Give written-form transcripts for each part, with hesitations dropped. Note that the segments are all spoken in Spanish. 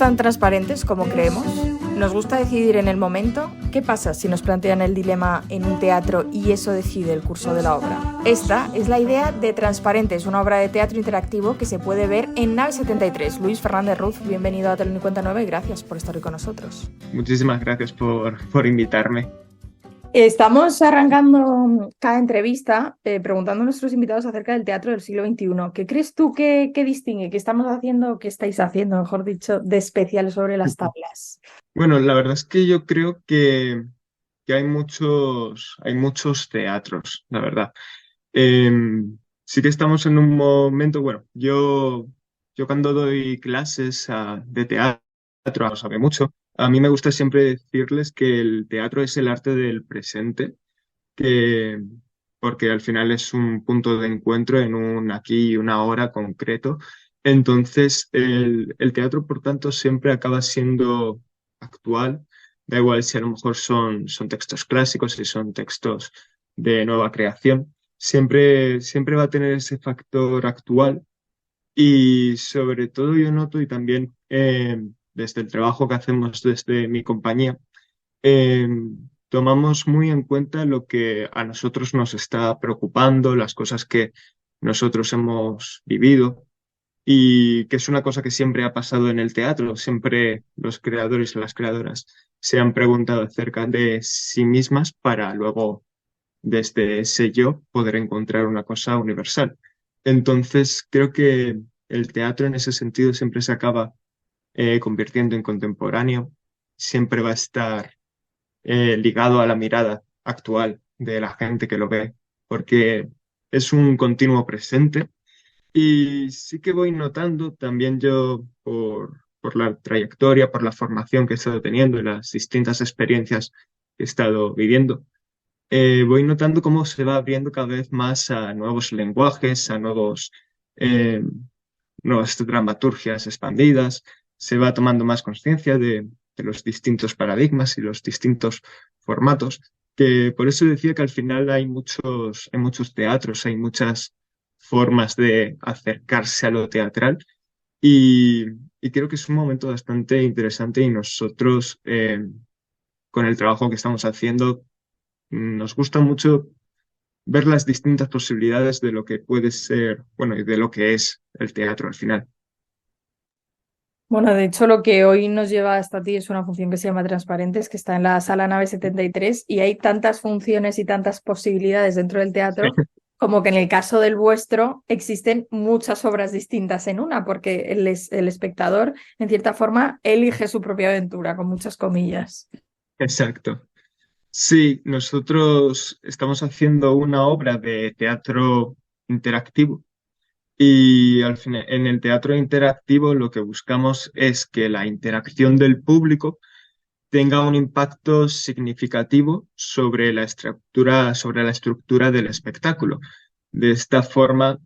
tan transparentes como creemos? ¿Nos gusta decidir en el momento? ¿Qué pasa si nos plantean el dilema en un teatro y eso decide el curso de la obra? Esta es la idea de Transparentes, una obra de teatro interactivo que se puede ver en Nave 73. Luis Fernández Ruz, bienvenido a Telón y Cuenta Nueva y gracias por estar hoy con nosotros. Muchísimas gracias por invitarme. Estamos arrancando cada entrevista preguntando a nuestros invitados acerca del teatro del siglo XXI. ¿Qué crees tú que distingue? ¿Qué estamos haciendo, qué estáis haciendo, mejor dicho, de especial sobre las tablas? Bueno, la verdad es que yo creo que hay muchos teatros, la verdad. Sí que estamos en un momento, bueno, yo cuando doy clases de teatro, no sabe mucho, a mí me gusta siempre decirles que el teatro es el arte del presente, que, porque al final es un punto de encuentro en un aquí y una hora concreto. Entonces, el teatro, por tanto, siempre acaba siendo actual. Da igual si a lo mejor son textos clásicos, si son textos de nueva creación. Siempre va a tener ese factor actual. Y sobre todo yo noto, y también desde el trabajo que hacemos desde mi compañía, eh, tomamos muy en cuenta lo que a nosotros nos está preocupando, las cosas que nosotros hemos vivido y que es una cosa que siempre ha pasado en el teatro. Siempre los creadores y las creadoras se han preguntado acerca de sí mismas para luego, desde ese yo, poder encontrar una cosa universal. Entonces, creo que el teatro en ese sentido siempre se acaba convirtiendo en contemporáneo, siempre va a estar ligado a la mirada actual de la gente que lo ve, porque es un continuo presente. Y sí que voy notando también yo por la trayectoria, por la formación que he estado teniendo y las distintas experiencias que he estado viviendo, voy notando cómo se va abriendo cada vez más a nuevos lenguajes, a eh, nuevas dramaturgias expandidas, se va tomando más conciencia de los distintos paradigmas y los distintos formatos, que por eso decía que al final hay muchos teatros, hay muchas formas de acercarse a lo teatral y, y creo que es un momento bastante interesante y nosotros con el trabajo que estamos haciendo nos gusta mucho ver las distintas posibilidades de lo que puede ser, bueno, y de lo que es el teatro al final. Bueno, de hecho, lo que hoy nos lleva hasta ti es una función que se llama Transparentes, que está en la sala Nave 73, y hay tantas funciones y tantas posibilidades dentro del teatro, como que en el caso del vuestro existen muchas obras distintas en una, porque el espectador, en cierta forma, elige su propia aventura, con muchas comillas. Exacto. Sí, nosotros estamos haciendo una obra de teatro interactivo y al final en el teatro interactivo lo que buscamos es que la interacción del público tenga un impacto significativo sobre la estructura del espectáculo. De esta forma,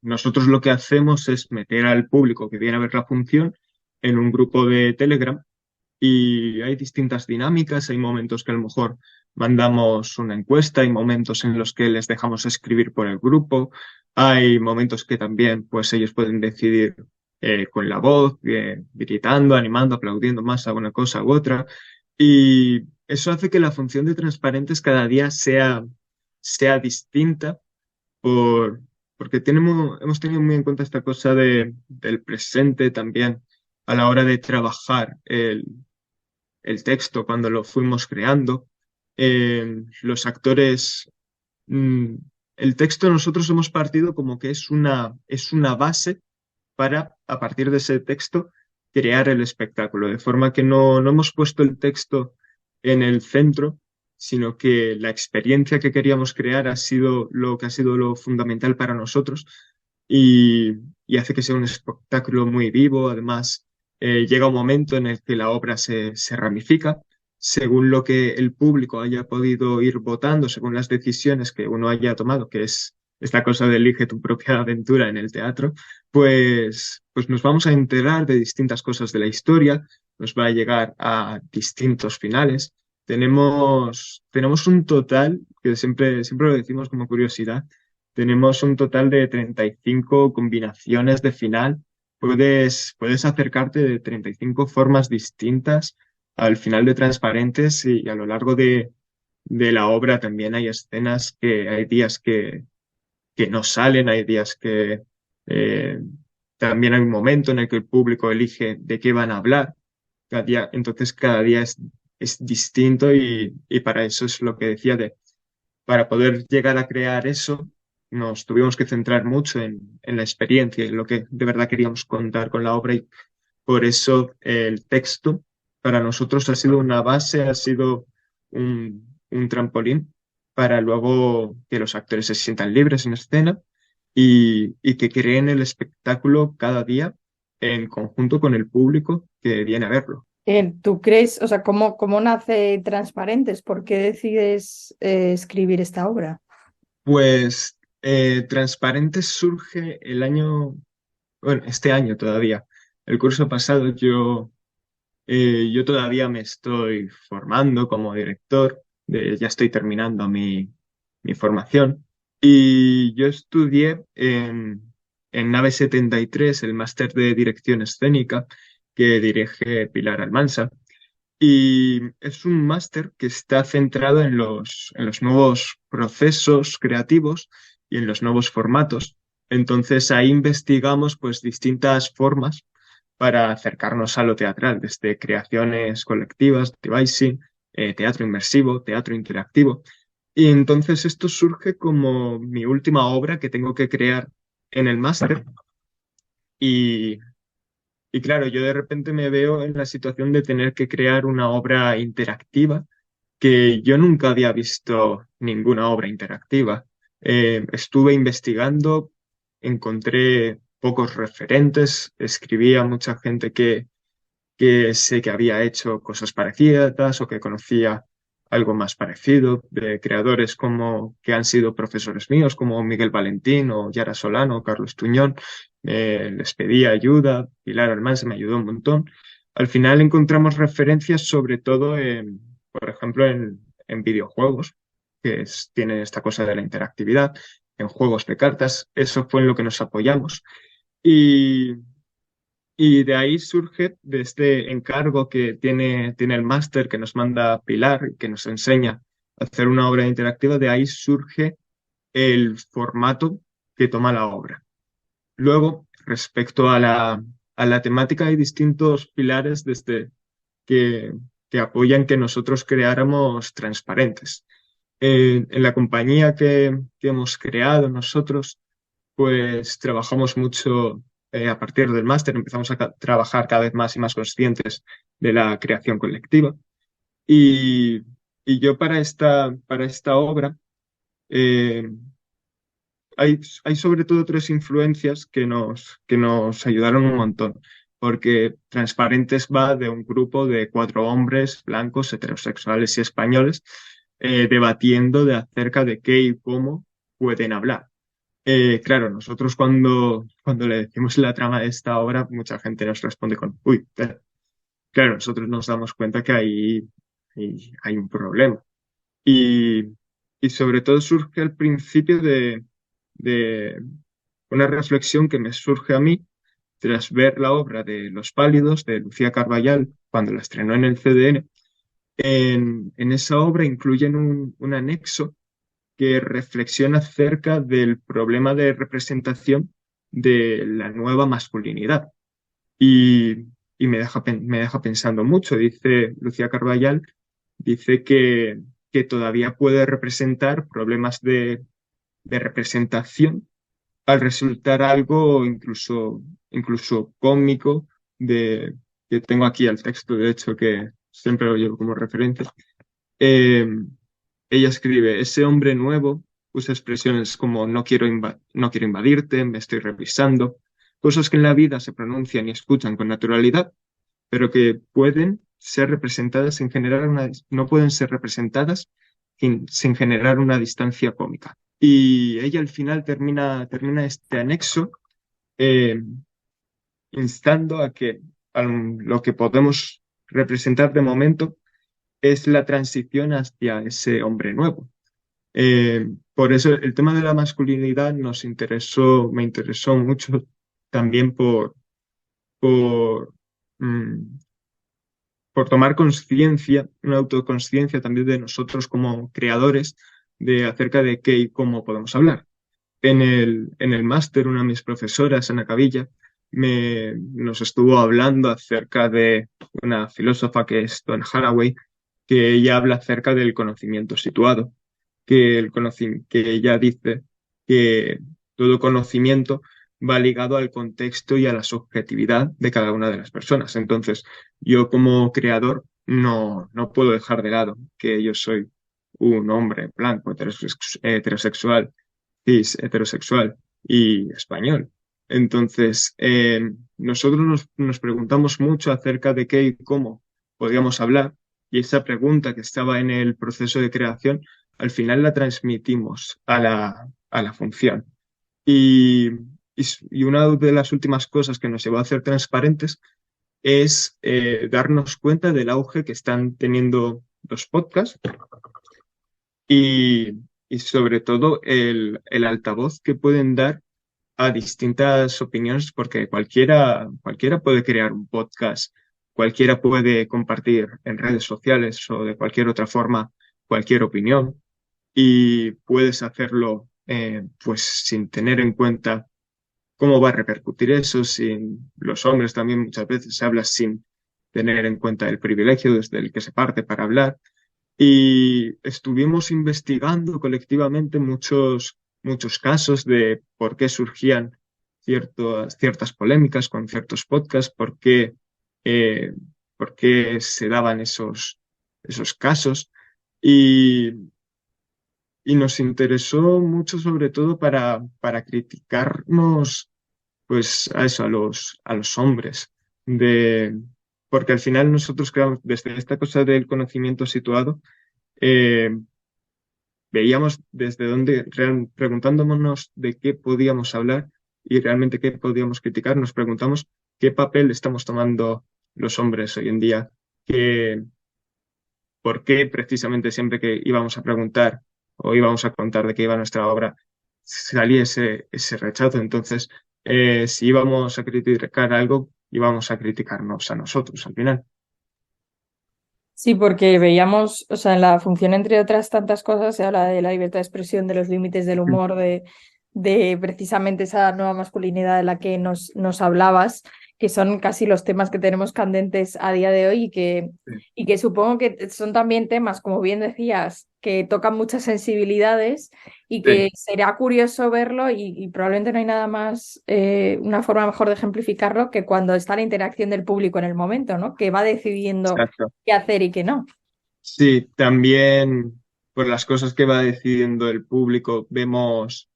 nosotros lo que hacemos es meter al público que viene a ver la función en un grupo de Telegram y hay distintas dinámicas, hay momentos que a lo mejor mandamos una encuesta, hay momentos en los que les dejamos escribir por el grupo, hay momentos que también pues ellos pueden decidir con la voz, gritando, animando, aplaudiendo más a una cosa u otra. Y eso hace que la función de Transparentes cada día sea distinta porque hemos tenido muy en cuenta esta cosa del presente también a la hora de trabajar el texto cuando lo fuimos creando. Los actores, mm, el texto nosotros hemos partido como que es una base para, a partir de ese texto, crear el espectáculo, de forma que no hemos puesto el texto en el centro, sino que la experiencia que queríamos crear ha sido lo que ha sido lo fundamental para nosotros y, y hace que sea un espectáculo muy vivo. Además, llega un momento en el que la obra se ramifica según lo que el público haya podido ir votando, según las decisiones que uno haya tomado, que es esta cosa de elige tu propia aventura en el teatro, pues nos vamos a enterar de distintas cosas de la historia, nos va a llegar a distintos finales. Tenemos un total, que siempre lo decimos como curiosidad, tenemos un total de 35 combinaciones de final puedes acercarte de 35 formas distintas al final de Transparentes y a lo largo de la obra también hay escenas que hay días que no salen, hay días que eh, también hay un momento en el que el público elige de qué van a hablar. Entonces cada día es distinto y para eso es lo que decía para poder llegar a crear eso, nos tuvimos que centrar mucho en la experiencia y en lo que de verdad queríamos contar con la obra y por eso el texto para nosotros ha sido una base, ha sido un trampolín para luego que los actores se sientan libres en escena y que creen el espectáculo cada día en conjunto con el público que viene a verlo. ¿Tú crees, o sea, cómo nace Transparentes? ¿Por qué decides escribir esta obra? Pues Transparente surge bueno, este año todavía. El curso pasado yo todavía me estoy formando como director, ya estoy terminando mi formación y yo estudié en Nave 73 el máster de dirección escénica que dirige Pilar Almansa. Y es un máster que está centrado en los nuevos procesos creativos y en los nuevos formatos. Entonces ahí investigamos pues distintas formas para acercarnos a lo teatral, desde creaciones colectivas, devising, teatro inmersivo, teatro interactivo. Y entonces esto surge como mi última obra que tengo que crear en el máster. Y y claro, yo de repente me veo en la situación de tener que crear una obra interactiva que yo nunca había visto ninguna obra interactiva. Estuve investigando, encontré pocos referentes, escribí a mucha gente que sé que había hecho cosas parecidas o que conocía algo más parecido, de creadores como que han sido profesores míos, como Miguel Valentín o Yara Solano o Carlos Tuñón. Les pedí ayuda, Pilar Almanza me ayudó un montón. Al final encontramos referencias sobre todo por ejemplo, en videojuegos, tienen esta cosa de la interactividad, en juegos de cartas. Eso fue en lo que nos apoyamos. Y y de ahí surge, de este encargo que tiene el máster que nos manda Pilar, que nos enseña a hacer una obra interactiva, de ahí surge el formato que toma la obra. Luego, respecto a la temática, hay distintos pilares desde que, que apoyan que nosotros creáramos transparentes. En la compañía que hemos creado nosotros, pues trabajamos mucho a partir del máster, empezamos a trabajar cada vez más y más conscientes de la creación colectiva. Y, y yo para esta obra eh, hay sobre todo tres influencias que nos ayudaron un montón, porque Transparentes va de un grupo de cuatro hombres blancos, heterosexuales y españoles, debatiendo de acerca de qué y cómo pueden hablar. Claro, nosotros cuando le decimos la trama de esta obra, mucha gente nos responde con, uy, claro, nosotros nos damos cuenta que hay un problema. Y, y sobre todo surge al principio de una reflexión que me surge a mí tras ver la obra de Los Pálidos de Lucía Carballal cuando la estrenó en el CDN. En esa obra incluyen un anexo que reflexiona acerca del problema de representación de la nueva masculinidad. Y, y me deja pensando mucho. Dice Lucía Carballal, dice que todavía puede representar problemas de representación al resultar algo incluso cómico de que tengo aquí el texto, de hecho, que siempre lo llevo como referencia. Eh, Ella escribe, ese hombre nuevo usa expresiones como no quiero invadirte, me estoy revisando, cosas que en la vida se pronuncian y escuchan con naturalidad, pero que pueden ser representadas sin generar no pueden ser representadas sin generar una distancia cómica. Y ella al final termina este anexo eh, instando a que lo que podemos representar de momento es la transición hacia ese hombre nuevo. Por eso el tema de la masculinidad me interesó mucho también por, mm, por tomar conciencia, una autoconciencia también de nosotros como creadores, de acerca de qué y cómo podemos hablar. En el máster, una de mis profesoras, Ana Cavilla, nos estuvo hablando acerca de una filósofa que es Donna Haraway, que ella habla acerca del conocimiento situado, que ella dice que todo conocimiento va ligado al contexto y a la subjetividad de cada una de las personas. Entonces, yo como creador no puedo dejar de lado que yo soy un hombre blanco, heterosexual, cis, heterosexual y español. Entonces, nosotros nos preguntamos mucho acerca de qué y cómo podíamos hablar, y esa pregunta que estaba en el proceso de creación, al final la transmitimos a la función. Y, y una de las últimas cosas que nos llevó a ser transparentes es darnos cuenta del auge que están teniendo los podcasts y, y sobre todo el altavoz que pueden dar a distintas opiniones, porque cualquiera puede crear un podcast, cualquiera puede compartir en redes sociales o de cualquier otra forma cualquier opinión, y puedes hacerlo pues sin tener en cuenta cómo va a repercutir eso. Sin los hombres también muchas veces se habla sin tener en cuenta el privilegio desde el que se parte para hablar. Y estuvimos investigando colectivamente muchos casos de por qué surgían ciertas polémicas con ciertos podcasts, eh, por qué se daban esos casos. Y, y nos interesó mucho sobre todo para criticarnos pues a eso, a los hombres, porque al final nosotros creamos desde esta cosa del conocimiento situado, eh, veíamos desde dónde, preguntándonos de qué podíamos hablar y realmente qué podíamos criticar, nos preguntamos qué papel estamos tomando los hombres hoy en día, que, por qué precisamente siempre que íbamos a preguntar o íbamos a contar de qué iba nuestra obra, salía ese rechazo. Entonces, si íbamos a criticar algo, íbamos a criticarnos a nosotros al final. Sí, porque veíamos, o sea, en la función, entre otras tantas cosas, se habla de la libertad de expresión, de los límites del humor, de precisamente esa nueva masculinidad de la que nos hablabas, que son casi los temas que tenemos candentes a día de hoy y que supongo que son también temas, como bien decías, que tocan muchas sensibilidades y que Sí, será curioso verlo y probablemente no hay nada más, una forma mejor de ejemplificarlo que cuando está la interacción del público en el momento, ¿no? Que va decidiendo exacto. qué hacer y qué no. Sí, también por las cosas que va decidiendo el público, vemos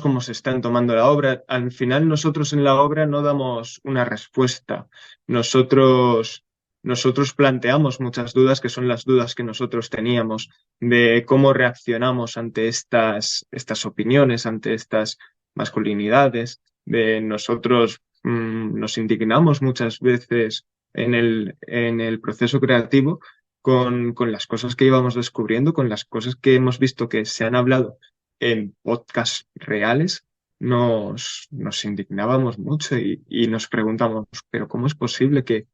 cómo se están tomando la obra. Al final nosotros en la obra no damos una respuesta. Nosotros, nosotros planteamos muchas dudas que son las dudas que nosotros teníamos de cómo reaccionamos ante estas opiniones, ante estas masculinidades. De nosotros nos indignamos muchas veces en el proceso creativo con las cosas que íbamos descubriendo, con las cosas que hemos visto que se han hablado en podcasts reales, nos indignábamos mucho y nos preguntamos, pero ¿cómo es posible que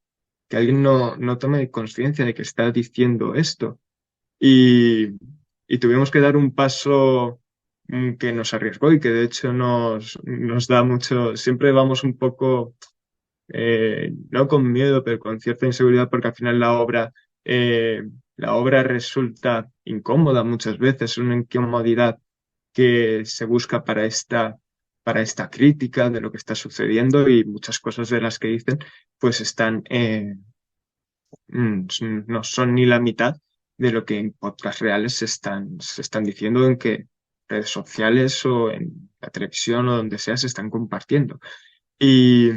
alguien no tome conciencia de que está diciendo esto? Y, y tuvimos que dar un paso que nos arriesgó y que de hecho nos da mucho, siempre vamos un poco no con miedo, pero con cierta inseguridad, porque al final eh, la obra resulta incómoda muchas veces, una incomodidad que se busca para esta crítica de lo que está sucediendo, y muchas cosas de las que dicen pues no son ni la mitad de lo que en podcasts reales se están diciendo, en que redes sociales o en la televisión o donde sea se están compartiendo. Y,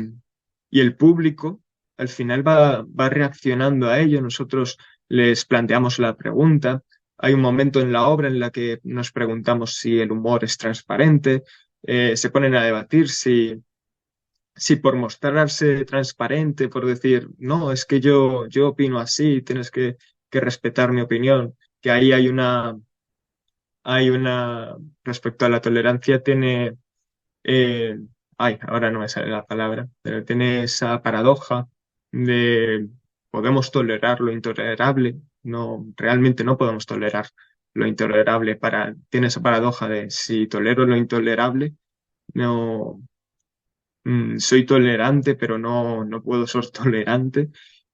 y el público al final va reaccionando a ello. Nosotros les planteamos la pregunta. Hay un momento en la obra en la que nos preguntamos si el humor es transparente. Se ponen a debatir si por mostrarse transparente, por decir, no, es que yo opino así, tienes que respetar mi opinión, que ahí hay una, respecto a la tolerancia, eh, ay, ahora no me sale la palabra, pero tiene esa paradoja de podemos tolerar lo intolerable, no, realmente no podemos tolerar lo intolerable tiene esa paradoja de si tolero lo intolerable, no, soy tolerante, pero no puedo ser tolerante.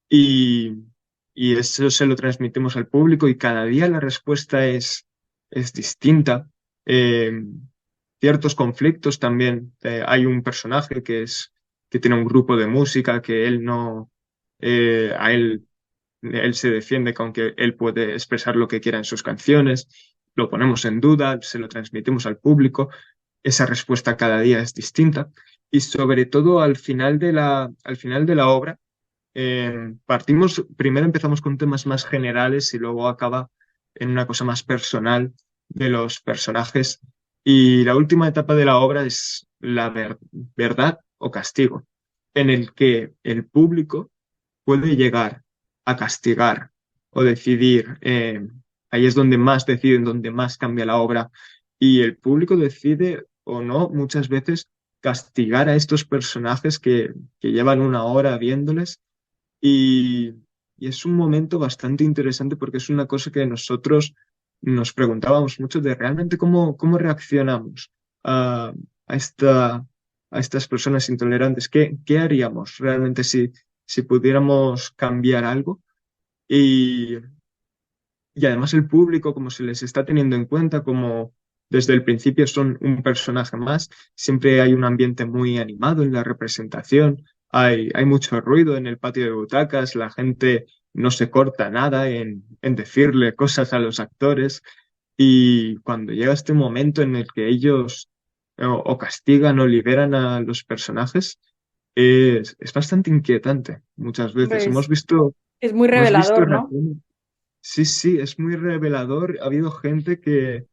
Y, y eso se lo transmitimos al público y cada día la respuesta es distinta. Eh, Ciertos conflictos también. Hay un personaje que tiene un grupo de música que él no, a él se defiende con que él puede expresar lo que quiera en sus canciones, lo ponemos en duda, se lo transmitimos al público, esa respuesta cada día es distinta y sobre todo al final de la obra primero empezamos con temas más generales y luego acaba en una cosa más personal de los personajes y la última etapa de la obra es verdad o castigo, en el que el público puede llegar a castigar o decidir. Ahí es donde más deciden, donde más cambia la obra. Y el público decide o no, muchas veces, castigar a estos personajes que llevan una hora viéndoles. Y, y es un momento bastante interesante porque es una cosa que nosotros nos preguntábamos mucho de realmente cómo reaccionamos a, a esta, a estas personas intolerantes. ¿Qué haríamos realmente si pudiéramos cambiar algo? Y, y además el público, como se les está teniendo en cuenta, como desde el principio son un personaje más, siempre hay un ambiente muy animado en la representación, hay mucho ruido en el patio de butacas, la gente no se corta nada en decirle cosas a los actores y cuando llega este momento en el que ellos o castigan o liberan a los personajes, es bastante inquietante muchas veces. Hombre, Hemos visto, es muy hemos visto revelador, ¿no? reacciones. Sí, sí, es muy revelador. Ha habido gente que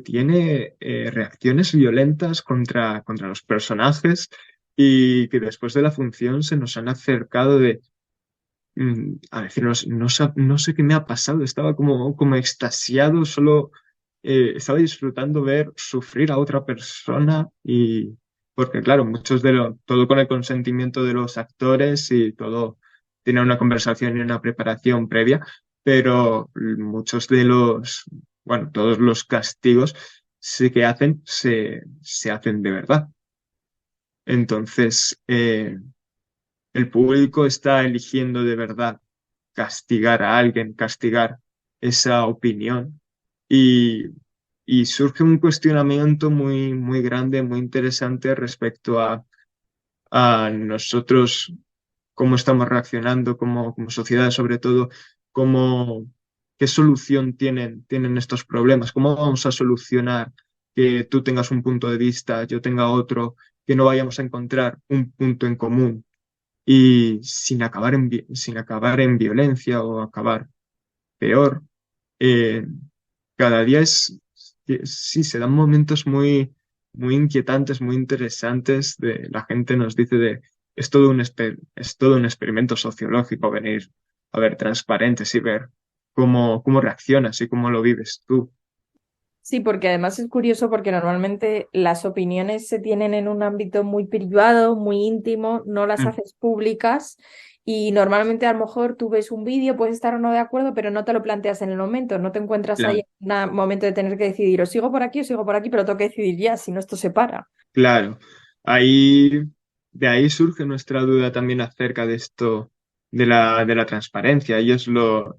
tiene reacciones violentas contra los personajes y que después de la función se nos han acercado a decirnos, no sé qué me ha pasado, estaba como extasiado, solo estaba disfrutando ver sufrir a otra persona y porque claro, todo con el consentimiento de los actores y todo tiene una conversación y una preparación previa, pero muchos bueno, todos los castigos sí que se hacen de verdad. Entonces, el público está eligiendo de verdad castigar a alguien, castigar esa opinión y, y surge un cuestionamiento muy grande, muy interesante respecto a nosotros, cómo estamos reaccionando como sociedad, sobre todo, qué solución tienen estos problemas, cómo vamos a solucionar que tú tengas un punto de vista, yo tenga otro, que no vayamos a encontrar un punto en común y sin acabar en violencia o acabar peor. eh, Cada día sí, se dan momentos muy inquietantes, muy interesantes. La gente nos dice es todo un experimento sociológico venir a ver transparentes y ver cómo reaccionas y cómo lo vives tú. Sí, porque además es curioso porque normalmente las opiniones se tienen en un ámbito muy privado, muy íntimo, no las Mm, haces públicas y normalmente a lo mejor tú ves un vídeo, puedes estar o no de acuerdo, pero no te lo planteas en el momento, no te encuentras ahí claro, en un momento de tener que decidir o sigo por aquí o sigo por aquí, pero tengo que decidir ya, si no esto se para. claro. Ahí, de ahí surge nuestra duda también acerca de esto, de la transparencia. Ellos lo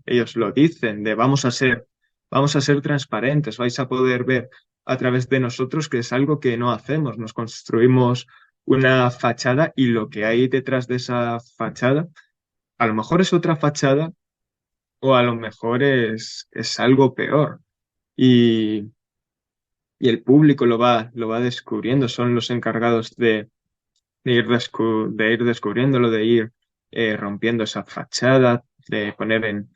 dicen, vamos a ser transparentes, vais a poder ver a través de nosotros que es algo que no hacemos. Nos construimos una fachada y lo que hay detrás de esa fachada, a lo mejor es otra fachada o a lo mejor es algo peor. Y, y el público lo va descubriendo, son los encargados de ir descubriéndolo, de ir rompiendo esa fachada, de poner en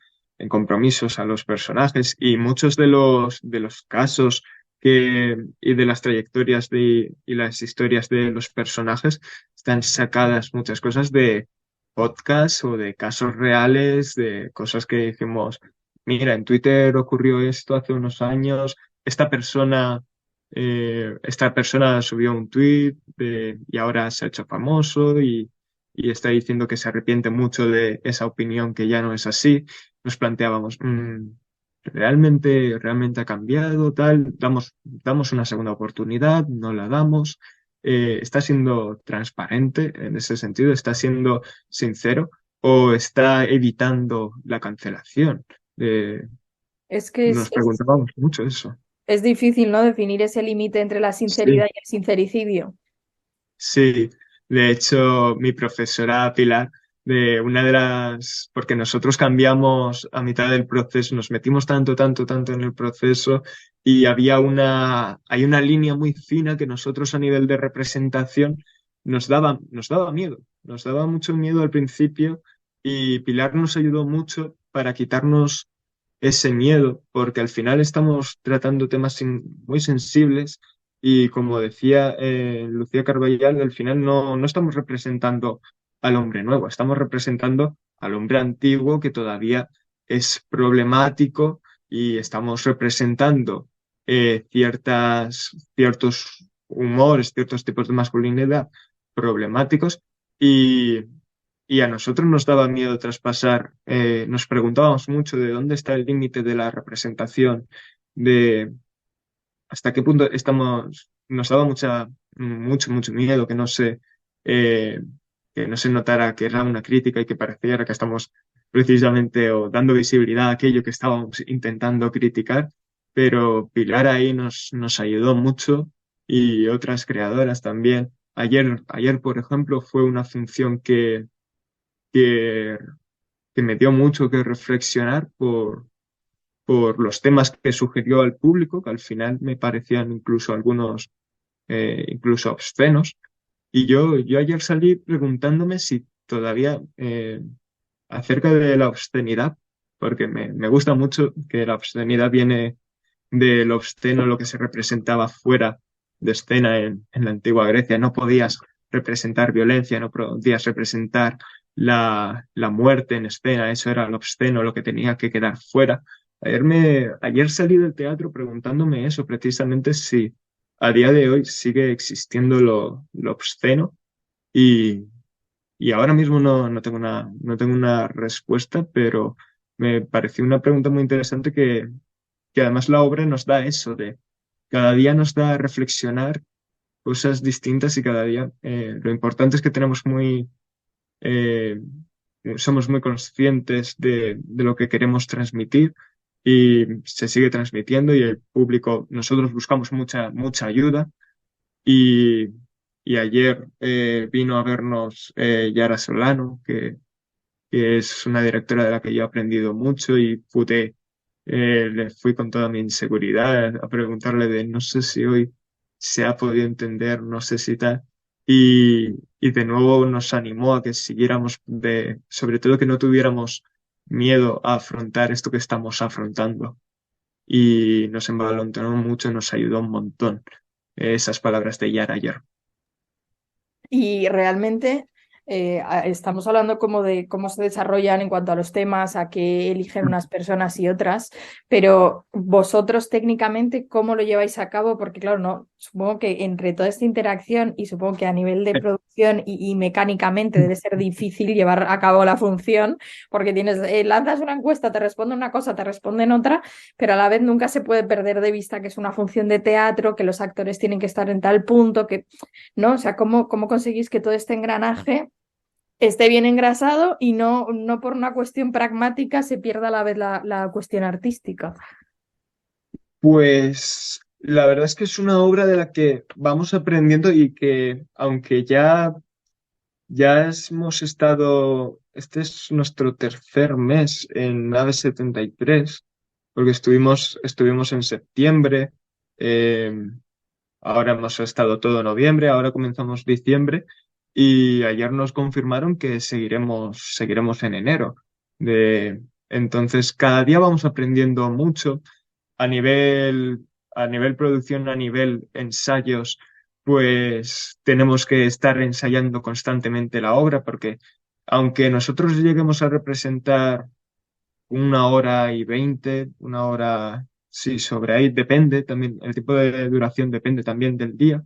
compromisos a los personajes y muchos de los casos y de las trayectorias y las historias de los personajes están sacadas muchas cosas de podcasts o de casos reales, de cosas que decimos, mira, en Twitter ocurrió esto hace unos años, esta persona esta persona subió un tweet y ahora se ha hecho famoso y está diciendo que se arrepiente mucho de esa opinión que ya no es así. Nos planteábamos, ¿realmente ha cambiado? Tal, damos una segunda oportunidad, no la damos. ¿Está siendo transparente en ese sentido? ¿Está siendo sincero? ¿O está evitando la cancelación? Es que Nos preguntábamos mucho eso. es difícil, ¿no? Definir ese límite entre la Sí. sinceridad y el sincericidio. Sí, de hecho, mi profesora Pilar, de una de las, porque nosotros cambiamos a mitad del proceso, nos metimos tanto en el proceso y hay una línea muy fina que nosotros a nivel de representación nos daba miedo, nos daba mucho miedo al principio y Pilar nos ayudó mucho para quitarnos ese miedo, porque al final estamos tratando temas muy sensibles y como decía Lucía Carballal, al final no estamos representando al hombre nuevo, estamos representando al hombre antiguo que todavía es problemático y estamos representando ciertos humores, ciertos tipos de masculinidad problemáticos y, y a nosotros nos daba miedo traspasar, nos preguntábamos mucho de dónde está el límite de la representación, de hasta qué punto nos daba mucho miedo eh, que no se notara que era una crítica y que pareciera que estamos precisamente o dando visibilidad a aquello que estábamos intentando criticar, pero Pilar ahí nos ayudó mucho y otras creadoras también. Ayer, por ejemplo, fue una función que, que me dio mucho que reflexionar por los temas que sugirió al público, que al final me parecían incluso algunos incluso obscenos. Y yo ayer salí preguntándome si todavía acerca de la obscenidad, porque me gusta mucho que la obscenidad viene del obsceno, lo que se representaba fuera de escena en la antigua Grecia. No podías representar violencia, no podías representar la muerte en escena, eso era lo obsceno, lo que tenía que quedar fuera. Ayer salí del teatro preguntándome eso, precisamente si a día de hoy sigue existiendo lo obsceno y, y ahora mismo no tengo una respuesta, pero me pareció una pregunta muy interesante que además la obra nos da eso, de cada día nos da a reflexionar cosas distintas y cada día lo importante es que eh, somos muy conscientes de lo que queremos transmitir y se sigue transmitiendo y el público, nosotros buscamos mucha ayuda y, y ayer vino a vernos Yara Solano, que es una directora de la que yo he aprendido mucho y le fui con toda mi inseguridad a preguntarle de no sé si hoy se ha podido entender, no sé si tal. Y de nuevo nos animó a que siguiéramos sobre todo que no tuviéramos miedo a afrontar esto que estamos afrontando. Y nos envalentonó mucho, nos ayudó un montón esas palabras de Yara ayer. Y realmente estamos hablando como de cómo se desarrollan en cuanto a los temas, a qué eligen unas personas y otras, pero vosotros técnicamente, ¿cómo lo lleváis a cabo? Porque claro, no, supongo que entre toda esta interacción y supongo que a nivel de producción y mecánicamente debe ser difícil llevar a cabo la función, porque tienes, lanzas una encuesta, te responden una cosa, te responden otra, pero a la vez nunca se puede perder de vista que es una función de teatro, que los actores tienen que estar en tal punto, que ¿no? O sea, ¿cómo conseguís que todo este engranaje esté bien engrasado y no por una cuestión pragmática se pierda a la vez la cuestión artística? Pues la verdad es que es una obra de la que vamos aprendiendo y que aunque ya hemos estado, este es nuestro tercer mes en Nave 73, porque estuvimos en septiembre, eh, ahora hemos estado todo noviembre, ahora comenzamos diciembre y ayer nos confirmaron que seguiremos en enero. Entonces, cada día vamos aprendiendo mucho a a nivel producción, a nivel ensayos, pues tenemos que estar ensayando constantemente la obra porque aunque nosotros lleguemos a representar 1 hora y 20, 1 hora sí, sobre ahí depende también, el tipo de duración depende también del día.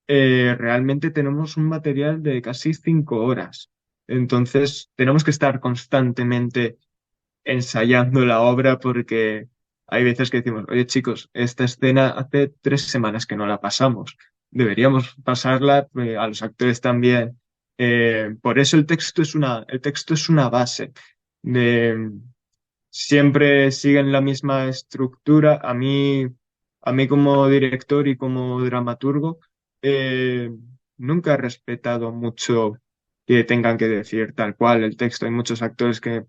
Realmente tenemos un material de casi 5 horas. Entonces, tenemos que estar constantemente ensayando la obra porque hay veces que decimos, oye chicos, esta escena hace 3 semanas que no la pasamos. Deberíamos pasarla, a los actores también. Por eso el texto es una base. De, siempre siguen la misma estructura. A mí como director y como dramaturgo, eh, nunca he respetado mucho que tengan que decir tal cual el texto. Hay muchos actores que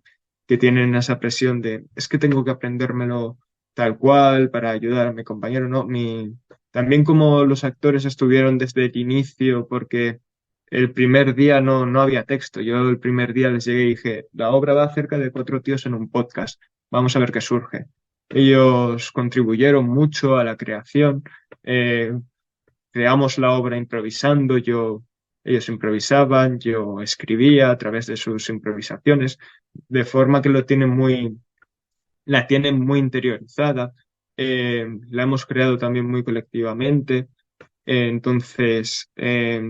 tienen esa presión de, es que tengo que aprendérmelo tal cual para ayudar a mi compañero, ¿no? También como los actores estuvieron desde el inicio, porque el primer día no había texto. Yo el primer día les llegué y dije, la obra va acerca de 4 tíos en un podcast. Vamos a ver qué surge. Ellos contribuyeron mucho a la creación. eh, Creamos la obra improvisando. Ellos improvisaban, yo escribía a través de sus improvisaciones, de forma que la tienen muy interiorizada. La hemos creado también muy colectivamente. Entonces,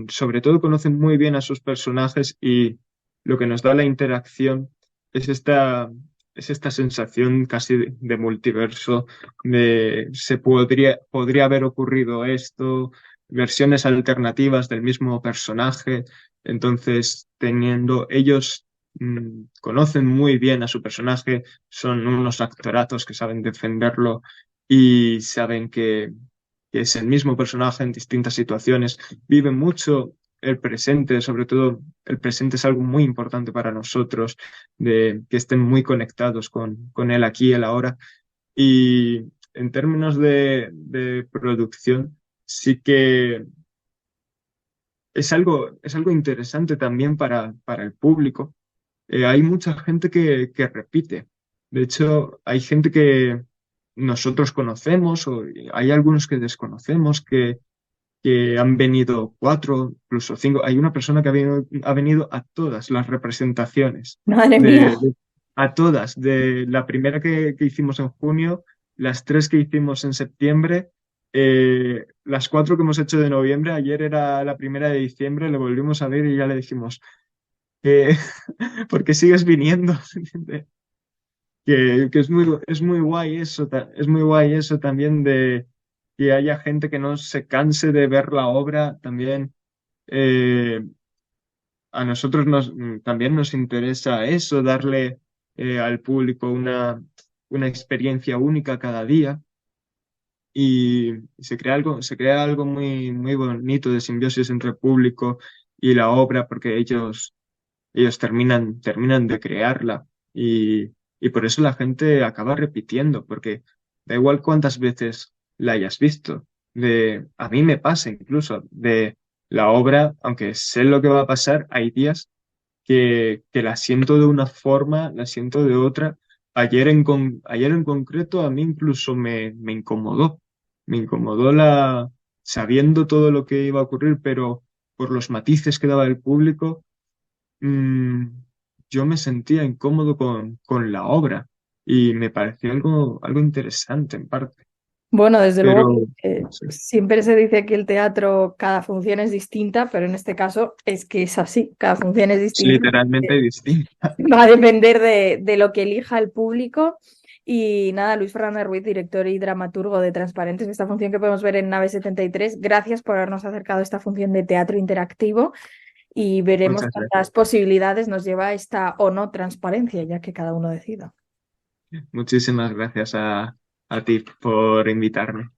sobre todo conocen muy bien a sus personajes y lo que nos da la interacción es es esta sensación casi de multiverso, de podría haber ocurrido esto, versiones alternativas del mismo personaje. Entonces, teniendo ellos conocen muy bien a su personaje, son unos actorazos que saben defenderlo y saben que es el mismo personaje en distintas situaciones, vive mucho el presente, sobre todo el presente es algo muy importante para nosotros, de que estén muy conectados con el aquí y el ahora. Y en términos de producción, sí que es algo interesante también para el público. Hay mucha gente que repite. De hecho, hay gente que nosotros conocemos o hay algunos que desconocemos que han venido 4, incluso 5. Hay una persona que ha venido a todas las representaciones, Madre de, mía. de- a todas, de la primera que hicimos en junio, las 3 que hicimos en septiembre, las 4 que hemos hecho de noviembre. Ayer era la primera de diciembre, le volvimos a ver y ya le dijimos, eh, ¿por qué sigues viniendo? Que es muy guay eso, es muy guay eso también de que haya gente que no se canse de ver la obra. También eh, a nosotros también nos interesa eso, darle al público una experiencia única cada día y se crea algo muy bonito de simbiosis entre el público y la obra porque ellos terminan de crearla y por eso la gente acaba repitiendo, porque da igual cuántas veces la hayas visto. A mí me pasa incluso de la obra, aunque sé lo que va a pasar, hay días que la siento de una forma, la siento de otra. Ayer en concreto a mí incluso me incomodó sabiendo todo lo que iba a ocurrir, pero por los matices que daba el público mm, yo me sentía incómodo con la obra y me pareció algo interesante en parte. Bueno, desde luego Pero que sí, siempre se dice que el teatro, cada función es distinta, pero en este caso es que es así, cada función es es distinta. literalmente distinta. Va a depender de lo que elija el público. Y nada, Luis Fernández Ruiz, director y dramaturgo de Transparentes, esta función que podemos ver en Nave 73. Gracias por habernos acercado a esta función de teatro interactivo y veremos Muchas cuántas gracias. posibilidades nos lleva esta o no transparencia, ya que cada uno decida. Muchísimas gracias a ti por invitarme.